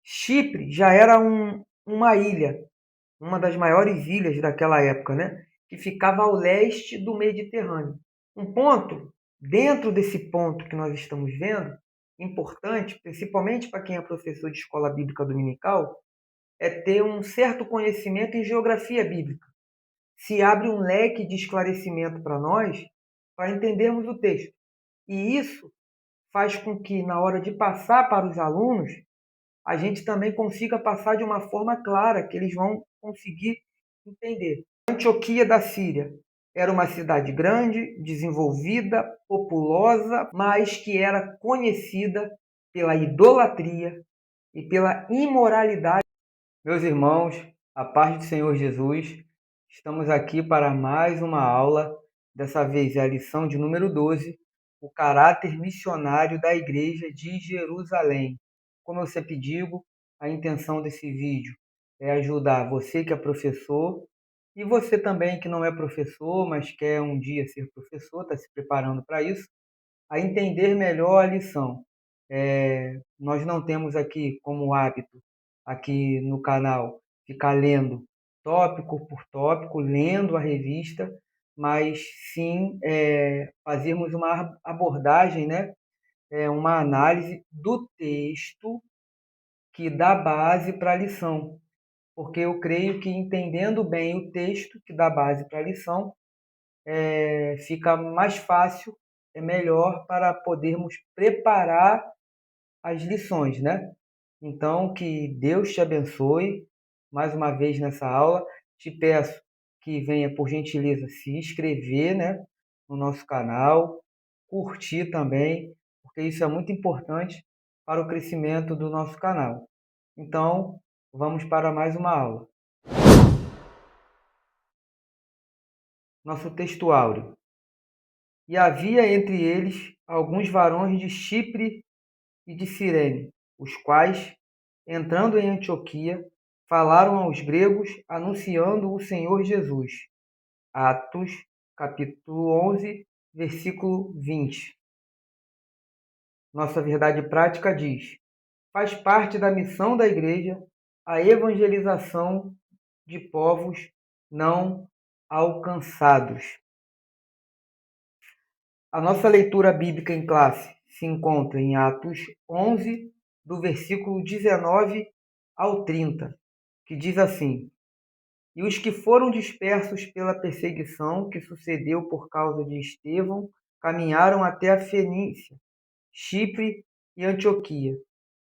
Chipre já era uma ilha, uma das maiores ilhas daquela época, né? Que ficava ao leste do Mediterrâneo. Um ponto, dentro desse ponto que nós estamos vendo, importante, principalmente para quem é professor de escola bíblica dominical, é ter um certo conhecimento em geografia bíblica. Se abre um leque de esclarecimento para nós, para entendermos o texto. E isso faz com que, na hora de passar para os alunos, a gente também consiga passar de uma forma clara, que eles vão conseguir entender. Antioquia da Síria era uma cidade grande, desenvolvida, populosa, mas que era conhecida pela idolatria e pela imoralidade. Meus irmãos, a paz do Senhor Jesus, estamos aqui para mais uma aula. Dessa vez é a lição de número 12, o caráter missionário da Igreja de Jerusalém. Como eu sempre digo, a intenção desse vídeo é ajudar você que é professor e você também que não é professor, mas quer um dia ser professor, está se preparando para isso, a entender melhor a lição. Nós não temos aqui como hábito, aqui no canal, ficar lendo tópico por tópico, lendo a revista, mas sim fazermos uma abordagem, né? Uma análise do texto que dá base para a lição. Porque eu creio que entendendo bem o texto que dá base para a lição, fica mais fácil, é melhor para podermos preparar as lições, né? Então, que Deus te abençoe mais uma vez nessa aula. Te peço que venha, por gentileza, se inscrever, né, no nosso canal, curtir também, porque isso é muito importante para o crescimento do nosso canal. Então, vamos para mais uma aula. Nosso texto áureo. E havia entre eles alguns varões de Chipre e de Cirene, os quais, entrando em Antioquia, falaram aos gregos, anunciando o Senhor Jesus. Atos, capítulo 11, versículo 20. Nossa verdade prática diz: faz parte da missão da igreja a evangelização de povos não alcançados. A nossa leitura bíblica em classe se encontra em Atos 11, do versículo 19 ao 30, que diz assim: E os que foram dispersos pela perseguição que sucedeu por causa de Estevão caminharam até a Fenícia, Chipre e Antioquia,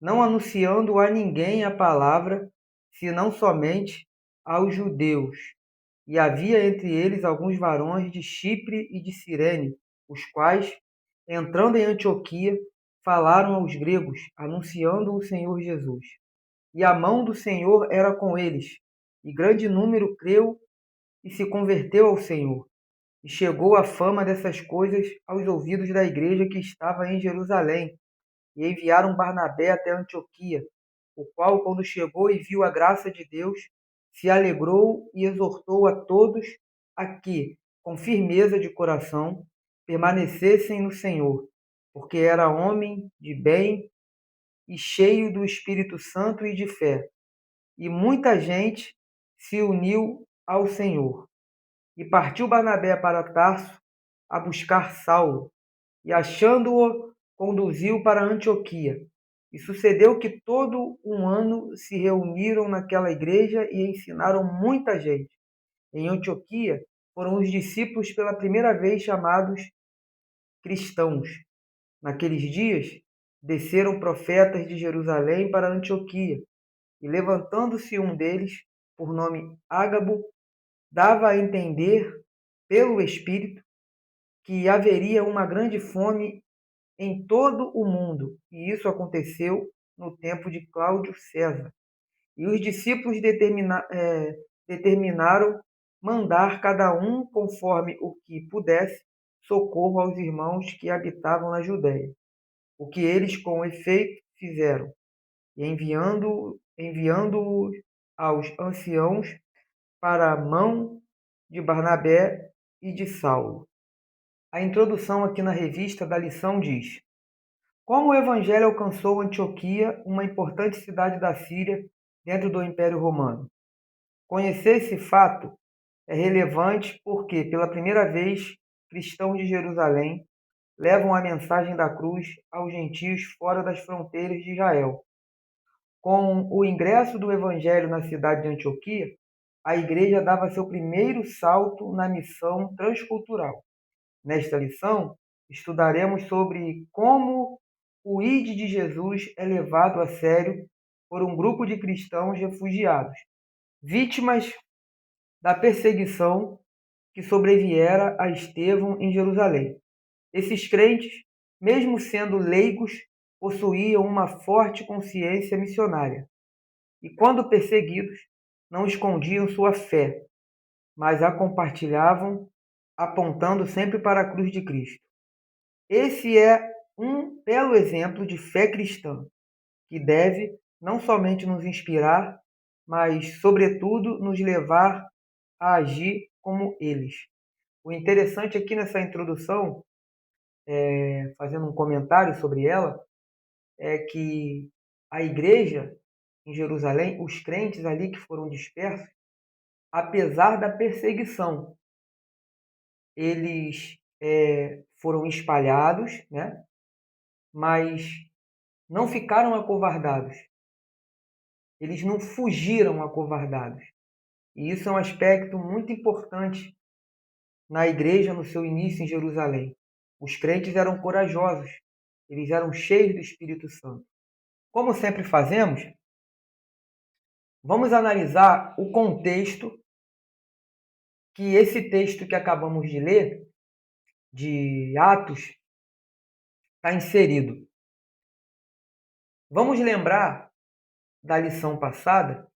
não anunciando a ninguém a palavra, senão somente aos judeus. E havia entre eles alguns varões de Chipre e de Cirene, os quais, entrando em Antioquia, falaram aos gregos, anunciando o Senhor Jesus. E a mão do Senhor era com eles, e grande número creu e se converteu ao Senhor. E chegou a fama dessas coisas aos ouvidos da igreja que estava em Jerusalém, e enviaram Barnabé até Antioquia, o qual, quando chegou e viu a graça de Deus, se alegrou e exortou a todos a que, com firmeza de coração, permanecessem no Senhor, porque era homem de bem e cheio do Espírito Santo e de fé. E muita gente se uniu ao Senhor. E partiu Barnabé para Tarso a buscar Saulo, e achando-o, conduziu para Antioquia. E sucedeu que todo um ano se reuniram naquela igreja e ensinaram muita gente. Em Antioquia foram os discípulos pela primeira vez chamados cristãos. Naqueles dias desceram profetas de Jerusalém para Antioquia, e levantando-se um deles, por nome Ágabo, dava a entender pelo Espírito que haveria uma grande fome em todo o mundo, e isso aconteceu no tempo de Cláudio César. E os discípulos determinaram mandar cada um, conforme o que pudesse, socorro aos irmãos que habitavam na Judéia. O que eles, com efeito, fizeram, e enviando-os aos anciãos para a mão de Barnabé e de Saulo. A introdução aqui na revista da lição diz: Como o Evangelho alcançou Antioquia, uma importante cidade da Síria dentro do Império Romano? Conhecer esse fato é relevante porque, pela primeira vez, cristãos de Jerusalém levam a mensagem da cruz aos gentios fora das fronteiras de Israel. Com o ingresso do Evangelho na cidade de Antioquia, a igreja dava seu primeiro salto na missão transcultural. Nesta lição, estudaremos sobre como o ID de Jesus é levado a sério por um grupo de cristãos refugiados, vítimas da perseguição que sobreviera a Estevão em Jerusalém. Esses crentes, mesmo sendo leigos, possuíam uma forte consciência missionária e, quando perseguidos, não escondiam sua fé, mas a compartilhavam, apontando sempre para a cruz de Cristo. Esse é um belo exemplo de fé cristã, que deve não somente nos inspirar, mas, sobretudo, nos levar a agir como eles. O interessante aqui nessa introdução, fazendo um comentário sobre ela, é que a igreja em Jerusalém, os crentes ali que foram dispersos, apesar da perseguição, eles foram espalhados, né? Mas não ficaram acovardados. Eles não fugiram acovardados. E isso é um aspecto muito importante na igreja no seu início em Jerusalém. Os crentes eram corajosos, eles eram cheios do Espírito Santo. Como sempre fazemos, vamos analisar o contexto que esse texto que acabamos de ler, de Atos, está inserido. Vamos lembrar da lição passada,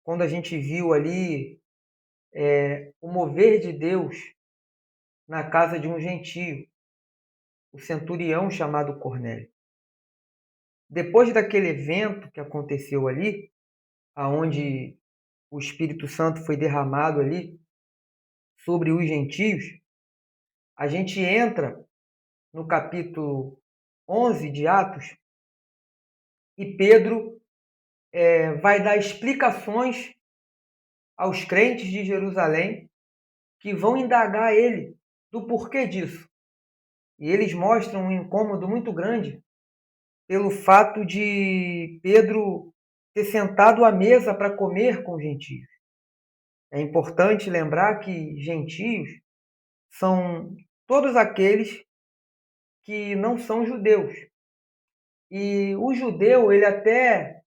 quando a gente viu ali o mover de Deus na casa de um gentio, o centurião chamado Cornélio. Depois daquele evento que aconteceu ali, aonde o Espírito Santo foi derramado ali sobre os gentios, a gente entra no capítulo 11 de Atos e Pedro vai dar explicações aos crentes de Jerusalém que vão indagar ele do porquê disso. E eles mostram um incômodo muito grande pelo fato de Pedro ter sentado à mesa para comer com os gentios. É importante lembrar que gentios são todos aqueles que não são judeus. E o judeu, ele até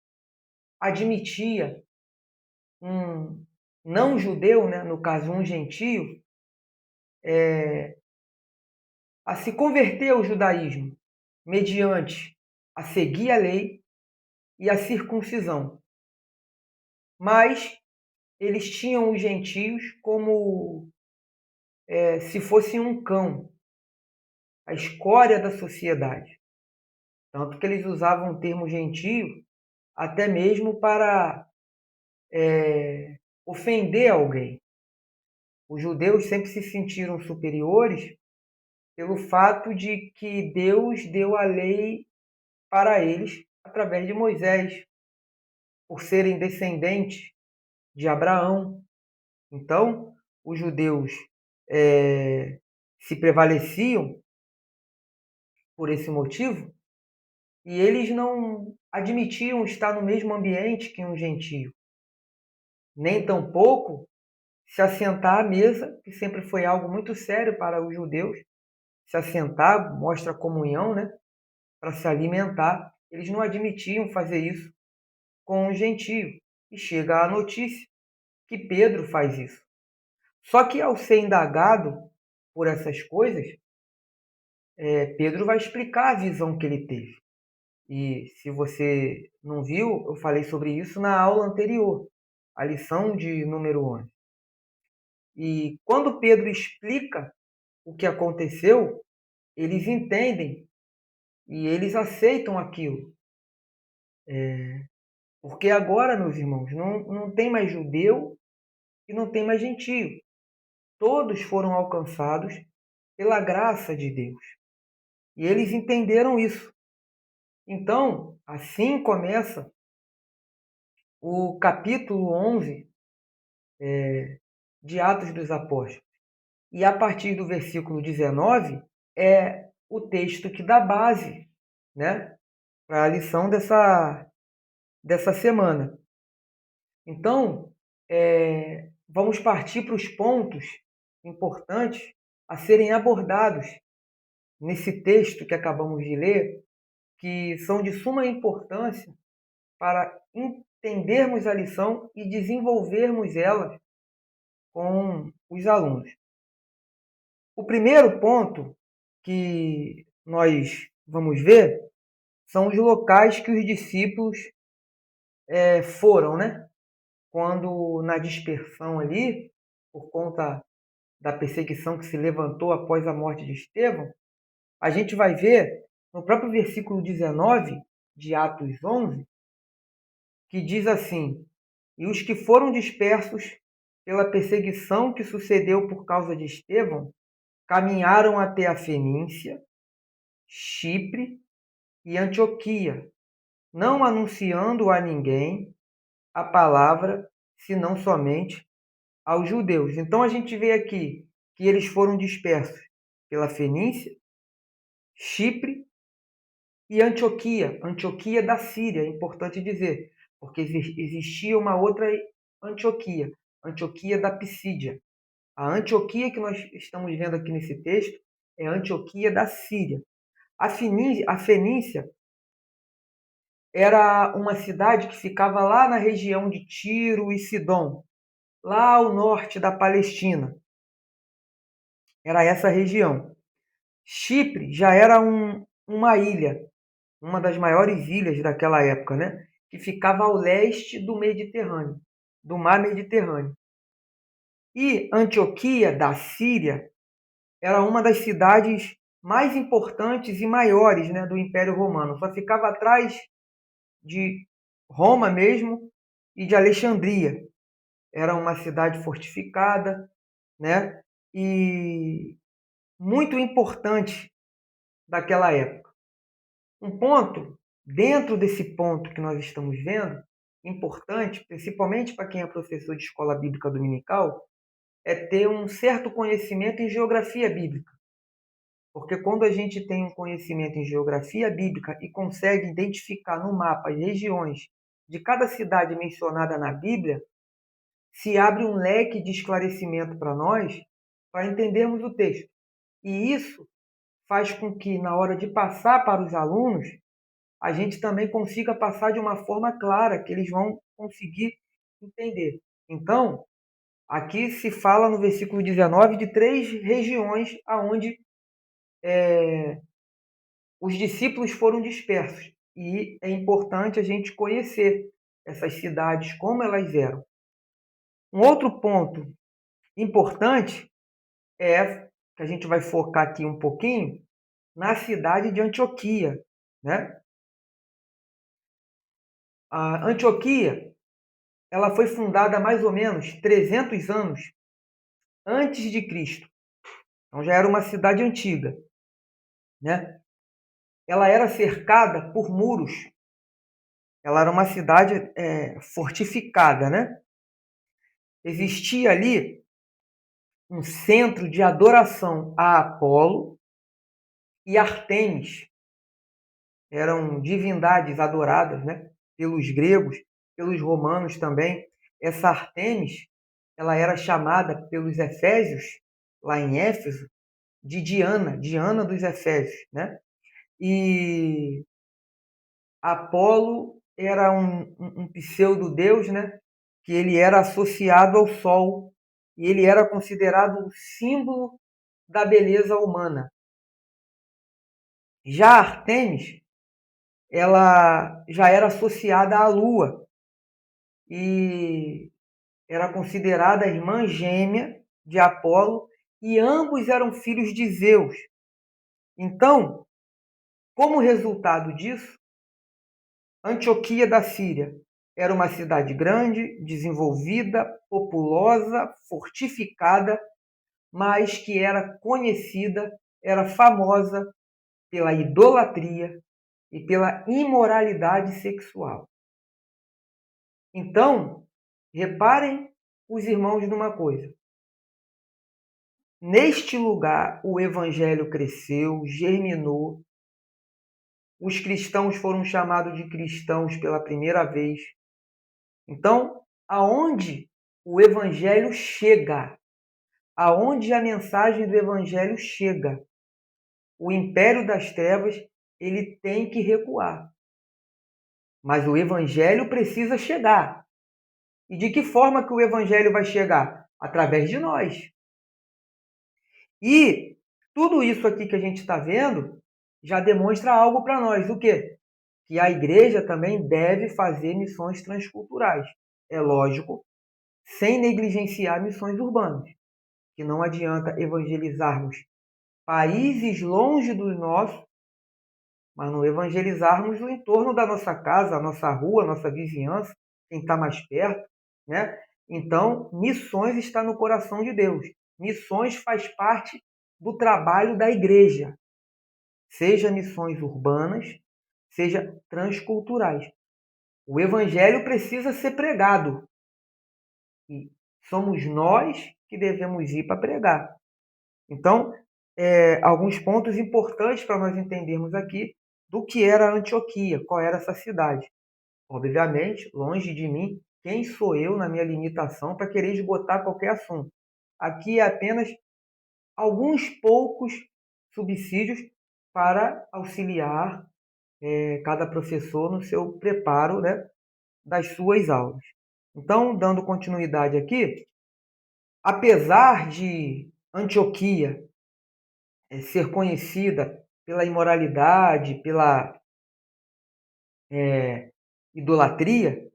admitia um não judeu, né, no caso um gentio, a se converter ao judaísmo mediante a seguir a lei e a circuncisão. Mas eles tinham os gentios como se fosse um cão, a escória da sociedade. Tanto que eles usavam o termo gentio até mesmo para ofender alguém. Os judeus sempre se sentiram superiores pelo fato de que Deus deu a lei para eles através de Moisés, por serem descendentes de Abraão. Então, os judeus se prevaleciam por esse motivo e eles não admitiam estar no mesmo ambiente que um gentio, nem tampouco se assentar à mesa, que sempre foi algo muito sério para os judeus. Se assentar mostra comunhão, né? Para se alimentar. Eles não admitiam fazer isso com os gentios. E chega a notícia que Pedro faz isso. Só que ao ser indagado por essas coisas, Pedro vai explicar a visão que ele teve. E se você não viu, eu falei sobre isso na aula anterior, a lição de número 11. E quando Pedro explica o que aconteceu, eles entendem e eles aceitam aquilo. Porque agora, meus irmãos, não tem mais judeu e não tem mais gentio. Todos foram alcançados pela graça de Deus. E eles entenderam isso. Então, assim começa o capítulo 11 de Atos dos Apóstolos. E a partir do versículo 19 é o texto que dá base, né, para a lição dessa semana. Então, vamos partir para os pontos importantes a serem abordados nesse texto que acabamos de ler, que são de suma importância para entendermos a lição e desenvolvermos ela com os alunos. O primeiro ponto que nós vamos ver são os locais que os discípulos foram, né? Quando na dispersão ali, por conta da perseguição que se levantou após a morte de Estevão, a gente vai ver no próprio versículo 19 de Atos 11, que diz assim: e os que foram dispersos pela perseguição que sucedeu por causa de Estevão caminharam até a Fenícia, Chipre e Antioquia, não anunciando a ninguém a palavra, senão somente aos judeus. Então a gente vê aqui que eles foram dispersos pela Fenícia, Chipre e Antioquia. Antioquia da Síria, é importante dizer, porque existia uma outra Antioquia, Antioquia da Pisídia. A Antioquia que nós estamos vendo aqui nesse texto é a Antioquia da Síria. A Fenícia era uma cidade que ficava lá na região de Tiro e Sidom, lá ao norte da Palestina. Era essa região. Chipre já era uma ilha, uma das maiores ilhas daquela época, né? Que ficava ao leste do Mediterrâneo, do mar Mediterrâneo. E Antioquia, da Síria, era uma das cidades mais importantes e maiores, né, do Império Romano. Só ficava atrás de Roma mesmo e de Alexandria. Era uma cidade fortificada, né, e muito importante daquela época. Um ponto, dentro desse ponto que nós estamos vendo, importante, principalmente para quem é professor de escola bíblica dominical, é ter um certo conhecimento em geografia bíblica. Porque quando a gente tem um conhecimento em geografia bíblica e consegue identificar no mapa as regiões de cada cidade mencionada na Bíblia, se abre um leque de esclarecimento para nós, para entendermos o texto. E isso faz com que, na hora de passar para os alunos, a gente também consiga passar de uma forma clara, que eles vão conseguir entender. Então, aqui se fala no versículo 19 de 3 regiões aonde os discípulos foram dispersos. E é importante a gente conhecer essas cidades, como elas eram. Um outro ponto importante é que a gente vai focar aqui um pouquinho na cidade de Antioquia, né? A Antioquia, ela foi fundada há mais ou menos 300 anos antes de Cristo. Então já era uma cidade antiga, né? Ela era cercada por muros. Ela era uma cidade fortificada, né? Existia ali um centro de adoração a Apolo e Ártemis. Eram divindades adoradas, né? Pelos gregos, pelos romanos também. Essa Ártemis, ela era chamada pelos efésios, lá em Éfeso, de Diana, Diana dos Efésios, né? E Apolo era um pseudo-deus, né? Que ele era associado ao Sol e ele era considerado o símbolo da beleza humana. Já Ártemis, ela já era associada à Lua e era considerada a irmã gêmea de Apolo e ambos eram filhos de Zeus. Então, como resultado disso, Antioquia da Síria era uma cidade grande, desenvolvida, populosa, fortificada, mas que era conhecida, era famosa pela idolatria, e pela imoralidade sexual. Então, reparem os irmãos numa coisa. Neste lugar, o evangelho cresceu, germinou, os cristãos foram chamados de cristãos pela primeira vez. Então, aonde o evangelho chega, aonde a mensagem do evangelho chega, o império das trevas, ele tem que recuar. Mas o evangelho precisa chegar. E de que forma que o evangelho vai chegar? Através de nós. E tudo isso aqui que a gente está vendo já demonstra algo para nós. O quê? Que a igreja também deve fazer missões transculturais. É lógico, sem negligenciar missões urbanas. Que não adianta evangelizarmos países longe do nosso, mas não evangelizarmos o entorno da nossa casa, a nossa rua, a nossa vizinhança, quem está mais perto, né? Então, missões está no coração de Deus. Missões faz parte do trabalho da igreja, seja missões urbanas, seja transculturais. O evangelho precisa ser pregado e somos nós que devemos ir para pregar. Então, alguns pontos importantes para nós entendermos aqui do que era Antioquia, qual era essa cidade. Obviamente, longe de mim, quem sou eu na minha limitação para querer esgotar qualquer assunto. Aqui é apenas alguns poucos subsídios para auxiliar cada professor no seu preparo, né, das suas aulas. Então, dando continuidade aqui, apesar de Antioquia ser conhecida pela imoralidade, pela idolatria,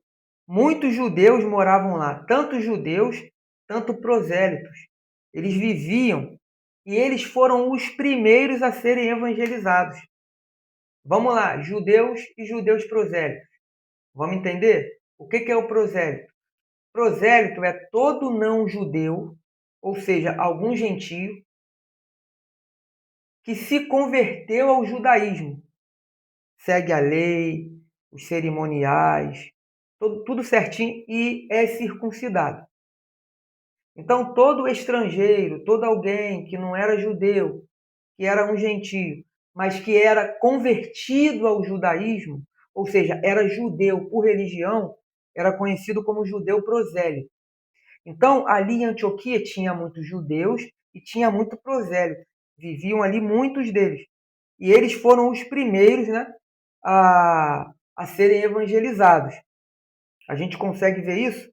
muitos judeus moravam lá, tanto judeus, tanto prosélitos. Eles viviam e eles foram os primeiros a serem evangelizados. Vamos lá, judeus e judeus prosélitos. Vamos entender? O que é o prosélito? Prosélito é todo não judeu, ou seja, algum gentio, que se converteu ao judaísmo. Segue a lei, os cerimoniais, tudo certinho e é circuncidado. Então, todo estrangeiro, todo alguém que não era judeu, que era um gentio, mas que era convertido ao judaísmo, ou seja, era judeu por religião, era conhecido como judeu prosélito. Então, ali em Antioquia tinha muitos judeus e tinha muito prosélito. Viviam ali muitos deles. E eles foram os primeiros, né, a serem evangelizados. A gente consegue ver isso?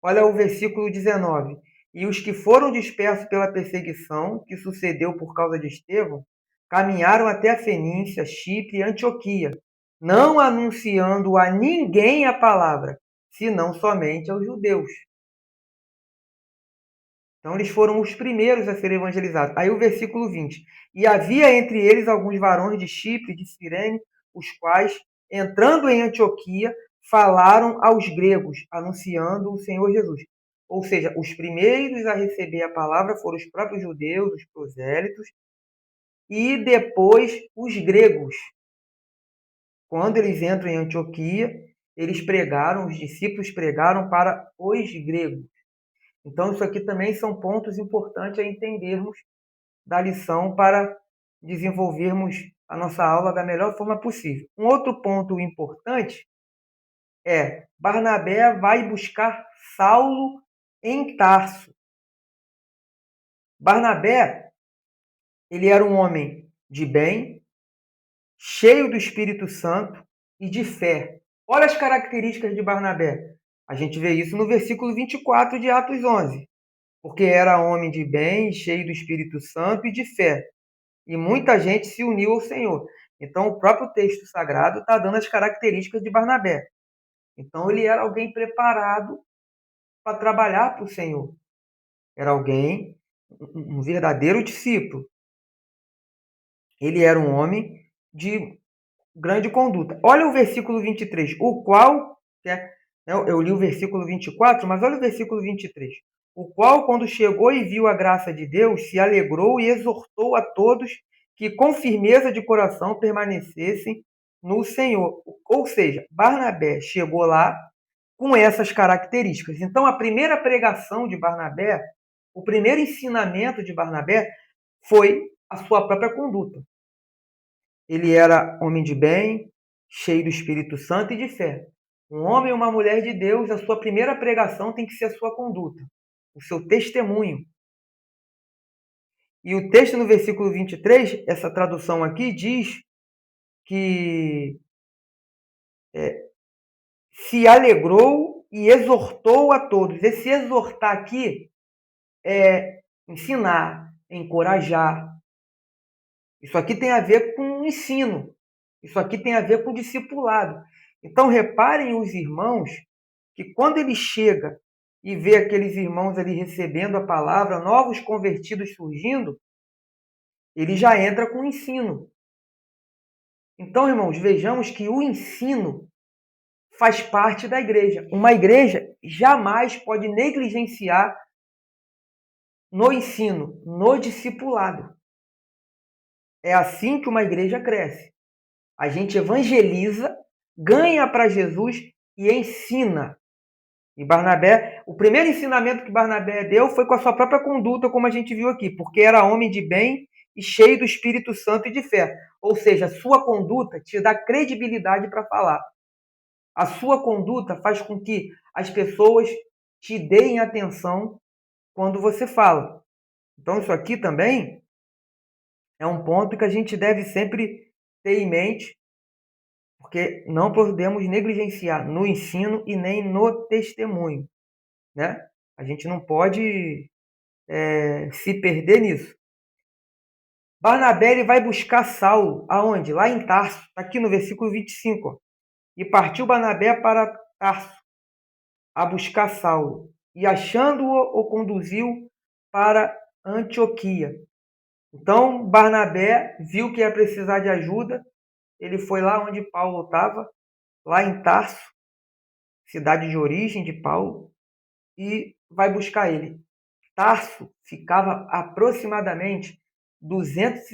Olha o versículo 19. E os que foram dispersos pela perseguição que sucedeu por causa de Estevão, caminharam até a Fenícia, Chipre e Antioquia, não anunciando a ninguém a palavra, senão somente aos judeus. Então, eles foram os primeiros a serem evangelizados. Aí o versículo 20. E havia entre eles alguns varões de Chipre, de Cirene, os quais, entrando em Antioquia, falaram aos gregos, anunciando o Senhor Jesus. Ou seja, os primeiros a receber a palavra foram os próprios judeus, os prosélitos, e depois os gregos. Quando eles entram em Antioquia, eles pregaram, os discípulos pregaram para os gregos. Então, isso aqui também são pontos importantes a entendermos da lição para desenvolvermos a nossa aula da melhor forma possível. Um outro ponto importante é Barnabé vai buscar Saulo em Tarso. Barnabé, ele era um homem de bem, cheio do Espírito Santo e de fé. Olha as características de Barnabé. A gente vê isso no versículo 24 de Atos 11. Porque era homem de bem, cheio do Espírito Santo e de fé. E muita gente se uniu ao Senhor. Então, o próprio texto sagrado está dando as características de Barnabé. Então, ele era alguém preparado para trabalhar para o Senhor. Era alguém, um verdadeiro discípulo. Ele era um homem de grande conduta. Olha o versículo 23, o qual, eu li o versículo 24, mas olha o versículo 23. O qual, quando chegou e viu a graça de Deus, se alegrou e exortou a todos que com firmeza de coração permanecessem no Senhor. Ou seja, Barnabé chegou lá com essas características. Então, a primeira pregação de Barnabé, o primeiro ensinamento de Barnabé foi a sua própria conduta. Ele era homem de bem, cheio do Espírito Santo e de fé. Um homem e uma mulher de Deus, a sua primeira pregação tem que ser a sua conduta, o seu testemunho. E o texto no versículo 23, essa tradução aqui diz que se alegrou e exortou a todos. Esse exortar aqui é ensinar, encorajar. Isso aqui tem a ver com ensino. Isso aqui tem a ver com discipulado. Então, reparem os irmãos que quando ele chega e vê aqueles irmãos ali recebendo a palavra, novos convertidos surgindo, ele já entra com o ensino. Então, irmãos, vejamos que o ensino faz parte da igreja. Uma igreja jamais pode negligenciar no ensino, no discipulado. É assim que uma igreja cresce. A gente evangeliza, ganha para Jesus e ensina. E Barnabé, o primeiro ensinamento que Barnabé deu foi com a sua própria conduta, como a gente viu aqui, porque era homem de bem e cheio do Espírito Santo e de fé. Ou seja, a sua conduta te dá credibilidade para falar. A sua conduta faz com que as pessoas te deem atenção quando você fala. Então, isso aqui também é um ponto que a gente deve sempre ter em mente, porque não podemos negligenciar no ensino e nem no testemunho, né? A gente não pode se perder nisso. Barnabé ele vai buscar Saulo, aonde? Lá em Tarso, está aqui no versículo 25. Ó. E partiu Barnabé para Tarso, a buscar Saulo, e achando-o, o conduziu para Antioquia. Então, Barnabé viu que ia precisar de ajuda, ele foi lá onde Paulo estava, lá em Tarso, cidade de origem de Paulo, e vai buscar ele. Tarso ficava aproximadamente 200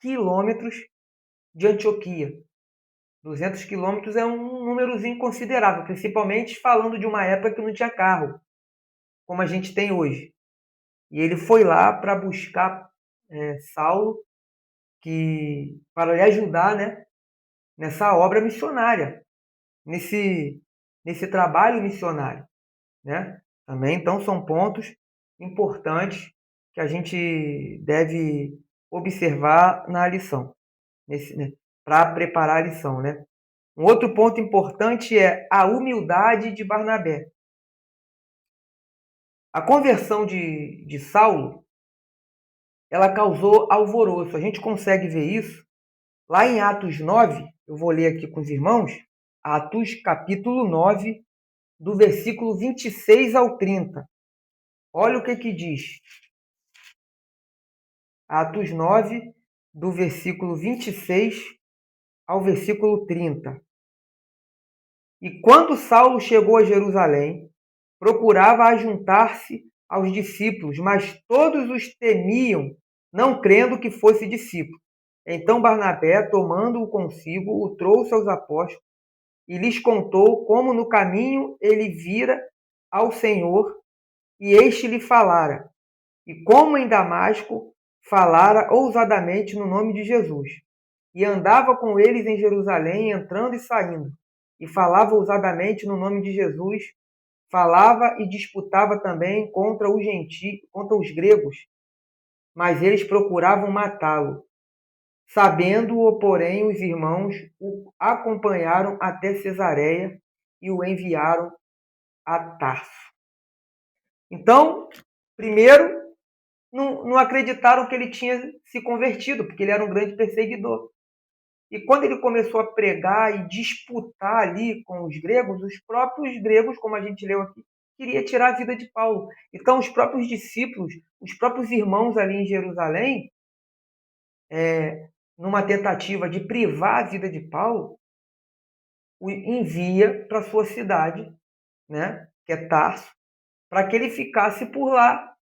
quilômetros de Antioquia. 200 quilômetros é um númerozinho considerável, principalmente falando de uma época que não tinha carro, como a gente tem hoje. E ele foi lá para buscar Saulo, para lhe ajudar, né, nessa obra missionária, nesse trabalho missionário, né? Também, então, são pontos importantes que a gente deve observar na lição, né, para preparar a lição, né? Um outro ponto importante é a humildade de Barnabé. A conversão de Saulo, ela causou alvoroço. A gente consegue ver isso lá em Atos 9, eu vou ler aqui com os irmãos, Atos capítulo 9, do versículo 26 ao 30. Olha o que diz. Atos 9, do versículo 26 ao versículo 30. E quando Saulo chegou a Jerusalém, procurava ajuntar-se aos discípulos, mas todos os temiam, não crendo que fosse discípulo. Então Barnabé, tomando-o consigo, o trouxe aos apóstolos e lhes contou como no caminho ele vira ao Senhor e este lhe falara, e como em Damasco falara ousadamente no nome de Jesus. E andava com eles em Jerusalém, entrando e saindo, e falava ousadamente no nome de Jesus, falava e disputava também contra os gentios, contra os gregos, mas eles procuravam matá-lo. Sabendo-o, porém, os irmãos o acompanharam até Cesareia e o enviaram a Tarso. Então, primeiro, não acreditaram que ele tinha se convertido, porque ele era um grande perseguidor. E quando ele começou a pregar e disputar ali com os próprios gregos, como a gente leu aqui, queria tirar a vida de Paulo. Então, os próprios discípulos, os próprios irmãos ali em Jerusalém, numa tentativa de privar a vida de Paulo, o envia para sua cidade, né, que é Tarso, para que ele ficasse por lá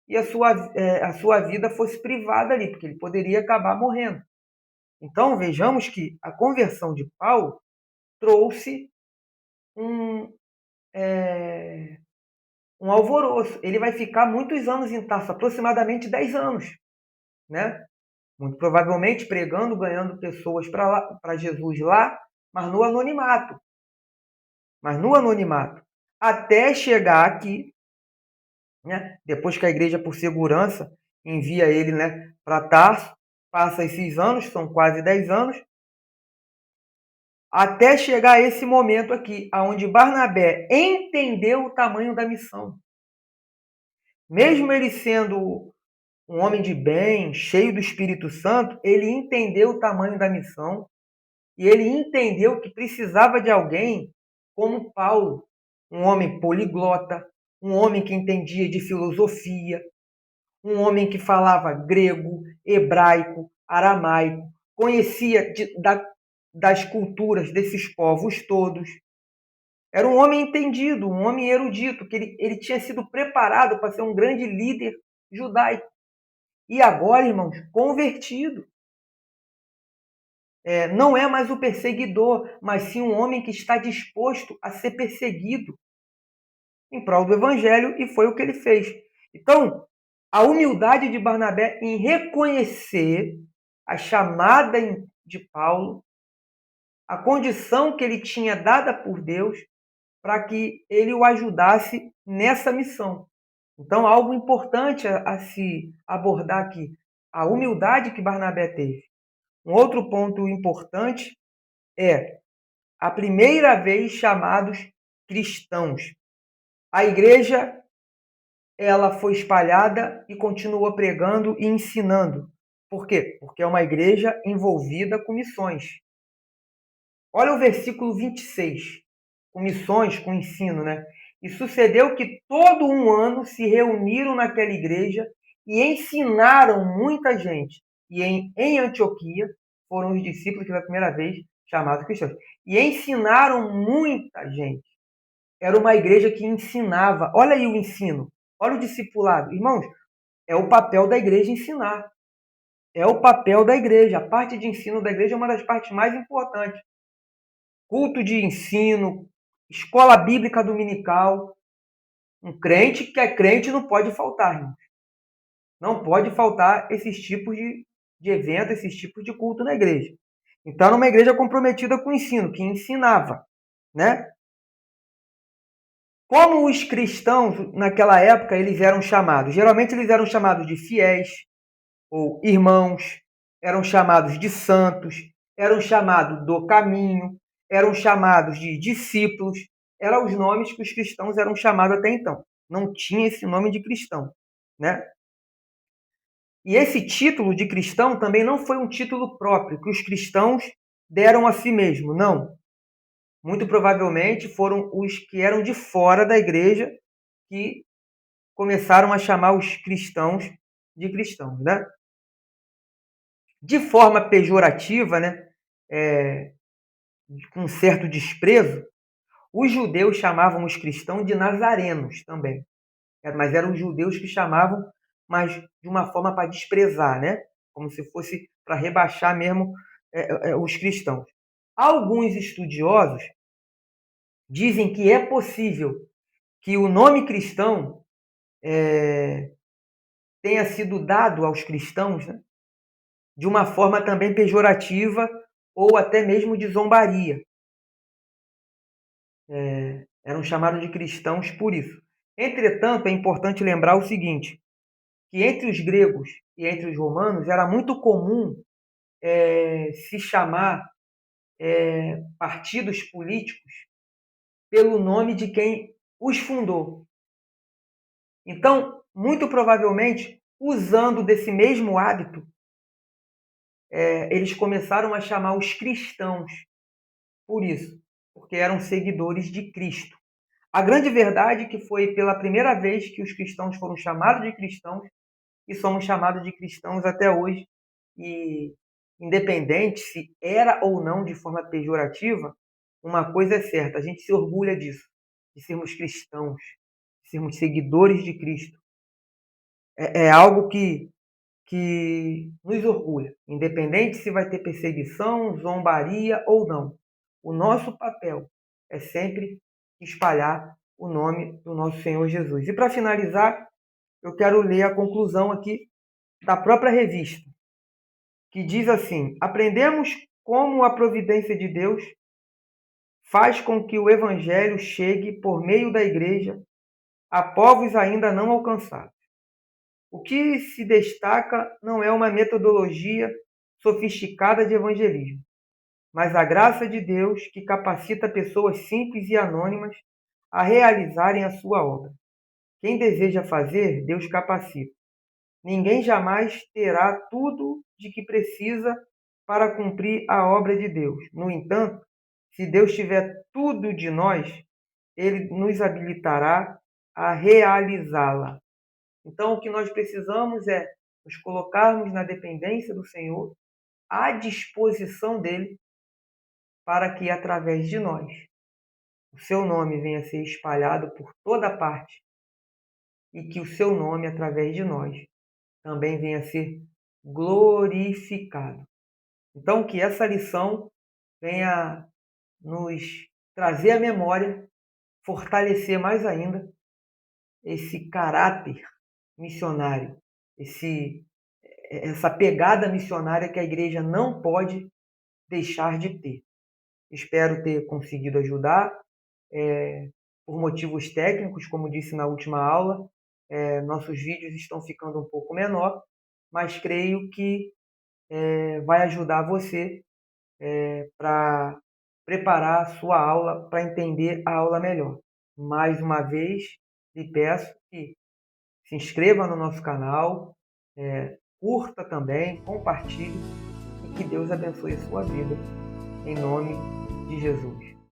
e a sua vida fosse privada ali, porque ele poderia acabar morrendo. Então, vejamos que a conversão de Paulo trouxe um, um alvoroço. Ele vai ficar muitos anos em Tarso, aproximadamente 10 anos, né? Muito provavelmente pregando, ganhando pessoas para Jesus lá, mas no anonimato. Até chegar aqui, né? Depois que a igreja, por segurança, envia ele, né, para Tarso, passa esses anos, são quase 10 anos, até chegar a esse momento aqui, onde Barnabé entendeu o tamanho da missão. Mesmo ele sendo um homem de bem, cheio do Espírito Santo, ele entendeu o tamanho da missão e ele entendeu que precisava de alguém como Paulo, um homem poliglota, um homem que entendia de filosofia, um homem que falava grego, hebraico, aramaico, conhecia das culturas desses povos todos. Era um homem entendido, um homem erudito, que ele tinha sido preparado para ser um grande líder judaico. E agora, irmãos, convertido. Não é mais o perseguidor, mas sim um homem que está disposto a ser perseguido em prol do evangelho, e foi o que ele fez. Então, a humildade de Barnabé em reconhecer a chamada de Paulo, a condição que ele tinha dada por Deus para que ele o ajudasse nessa missão. Então, algo importante a se abordar aqui, a humildade que Barnabé teve. Um outro ponto importante é a primeira vez chamados cristãos. A igreja, ela foi espalhada e continua pregando e ensinando. Por quê? Porque é uma igreja envolvida com missões. Olha o versículo 26, com missões, com ensino, né? E sucedeu que todo um ano se reuniram naquela igreja e ensinaram muita gente. E em Antioquia foram os discípulos pela primeira vez chamados cristãos. E ensinaram muita gente. Era uma igreja que ensinava. Olha aí o ensino. Olha o discipulado. Irmãos, é o papel da igreja ensinar. É o papel da igreja. A parte de ensino da igreja é uma das partes mais importantes. Culto de ensino, escola bíblica dominical. Um crente que é crente não pode faltar, irmãos. Não pode faltar esses tipos de evento, esses tipos de culto na igreja. Então, era uma igreja comprometida com o ensino, que ensinava, né? Como os cristãos, naquela época, eles eram chamados? Geralmente, eles eram chamados de fiéis, ou irmãos, eram chamados de santos, eram chamados do caminho, eram chamados de discípulos, eram os nomes que os cristãos eram chamados até então. Não tinha esse nome de cristão, né? E esse título de cristão também não foi um título próprio que os cristãos deram a si mesmos, não. Muito provavelmente foram os que eram de fora da igreja que começaram a chamar os cristãos de cristãos, né? De forma pejorativa, né? Com certo desprezo, os judeus chamavam os cristãos de nazarenos também. Mas eram os judeus que chamavam, mas de uma forma para desprezar, né? Como se fosse para rebaixar mesmo os cristãos. Alguns estudiosos dizem que é possível que o nome cristão tenha sido dado aos cristãos, né, de uma forma também pejorativa ou até mesmo de zombaria. Eram chamados de cristãos por isso. Entretanto, é importante lembrar o seguinte, que entre os gregos e entre os romanos era muito comum se chamar partidos políticos pelo nome de quem os fundou. Então, muito provavelmente, usando desse mesmo hábito, eles começaram a chamar os cristãos por isso, porque eram seguidores de Cristo. A grande verdade é que foi pela primeira vez que os cristãos foram chamados de cristãos e somos chamados de cristãos até hoje. E independente se era ou não de forma pejorativa, uma coisa é certa, a gente se orgulha disso, de sermos cristãos, de sermos seguidores de Cristo. É algo que que nos orgulha, independente se vai ter perseguição, zombaria ou não. O nosso papel é sempre espalhar o nome do nosso Senhor Jesus. E para finalizar, eu quero ler a conclusão aqui da própria revista, que diz assim: aprendemos como a providência de Deus faz com que o Evangelho chegue por meio da Igreja a povos ainda não alcançados. O que se destaca não é uma metodologia sofisticada de evangelismo, mas a graça de Deus que capacita pessoas simples e anônimas a realizarem a sua obra. Quem deseja fazer, Deus capacita. Ninguém jamais terá tudo de que precisa para cumprir a obra de Deus. No entanto, se Deus tiver tudo de nós, Ele nos habilitará a realizá-la. Então, o que nós precisamos é nos colocarmos na dependência do Senhor, à disposição dele, para que, através de nós, o seu nome venha a ser espalhado por toda parte e que o seu nome, através de nós, também venha a ser glorificado. Então, que essa lição venha nos trazer à memória, fortalecer mais ainda esse caráter missionário, essa pegada missionária que a igreja não pode deixar de ter. Espero ter conseguido ajudar. Por motivos técnicos, como disse na última aula, nossos vídeos estão ficando um pouco menor, mas creio que vai ajudar você para preparar a sua aula, para entender a aula melhor. Mais uma vez, lhe peço que se inscreva no nosso canal, curta também, compartilhe e que Deus abençoe a sua vida. Em nome de Jesus.